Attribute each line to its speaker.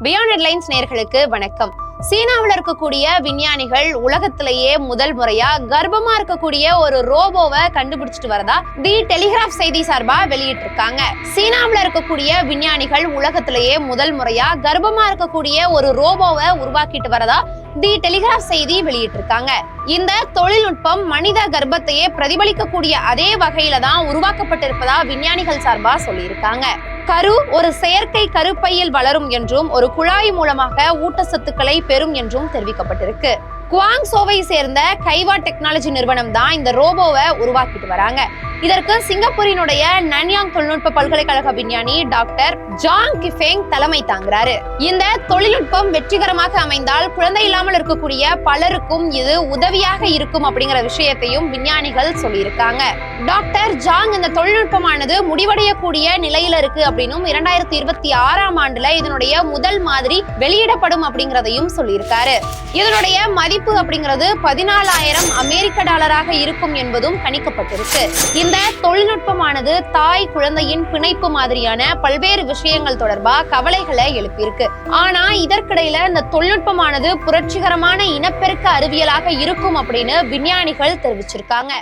Speaker 1: Beyond headlines நேயர்களுக்கு வணக்கம். சீனாவில் இருக்கக்கூடிய விஞ்ஞானிகள் உலகத்திலேயே முதல் முறையா கர்ப்பமா இருக்கக்கூடிய ஒரு ரோபோவை கண்டுபிடிச்சிட்டு வரதா தி டெலிகிராஃப் செய்தி சார்பா வெளியிட்டு இருக்காங்க. சீனாவில் இருக்கக்கூடிய விஞ்ஞானிகள் உலகத்திலேயே முதல் முறையா கர்ப்பமா இருக்கக்கூடிய ஒரு ரோபோவை உருவாக்கிட்டு வரதா தி டெலிகிராஃப் செய்தி வெளியிட்டு இருக்காங்க. இந்த தொழில்நுட்பம் மனித கர்ப்பத்தையே பிரதிபலிக்கக்கூடிய அதே வகையில தான் உருவாக்கப்பட்டிருப்பதா விஞ்ஞானிகள் சார்பா சொல்லியிருக்காங்க. கரு ஒரு செயற்கை கருப்பையில் வளரும் என்றும் ஒரு குழாய் மூலமாக ஊட்டச்சத்துக்களை பெறும் என்றும் தெரிவிக்கப்பட்டிருக்கு. குவாங்சோவை சேர்ந்த கைவா டெக்னாலஜி நிறுவனம் தான் இந்த ரோபோவை உருவாக்கிட்டு வராங்க. இதற்கு சிங்கப்பூரினுடைய நன்யாங் தொழில்நுட்ப பல்கலைக்கழக விஞ்ஞானி டாக்டர் ஜாங் கிஃபெங் தலைமை தாங்குறாரு. இந்த தொழில்நுட்பம் வெற்றிகரமாக அமைந்தால் குழந்தை இல்லாமல் இருக்கக்கூடிய பலருக்கும் இது உதவியாக இருக்கும் அப்படிங்கிற விஷயத்தையும் விஞ்ஞானிகள் சொல்லியிருக்காங்க. டாக்டர் ஜாங் இந்த தொழில்நுட்பமானது முடிவடையக்கூடிய நிலையில இருக்கு அப்படின்னும் 2026ஆம் ஆண்டுல இதனுடைய முதல் மாதிரி வெளியிடப்படும் அப்படிங்கிறதையும் சொல்லியிருக்காரு. இதனுடைய மதிப்பு அப்படிங்கிறது 14,000 அமெரிக்க டாலராக இருக்கும் என்பதும் கணிக்கப்பட்டிருக்கு. இந்த தொழில்நுட்பமானது தாய் குழந்தையின் பிணைப்பு மாதிரியான பல்வேறு விஷயங்கள் தொடர்பா கவலைகளை எழுப்பியிருக்கு. ஆனா இதற்கிடையில இந்த தொழில்நுட்பமானது புரட்சிகரமான இனப்பெருக்க அறிவியலாக இருக்கும் அப்படின்னு விஞ்ஞானிகள் தெரிவிச்சிருக்காங்க.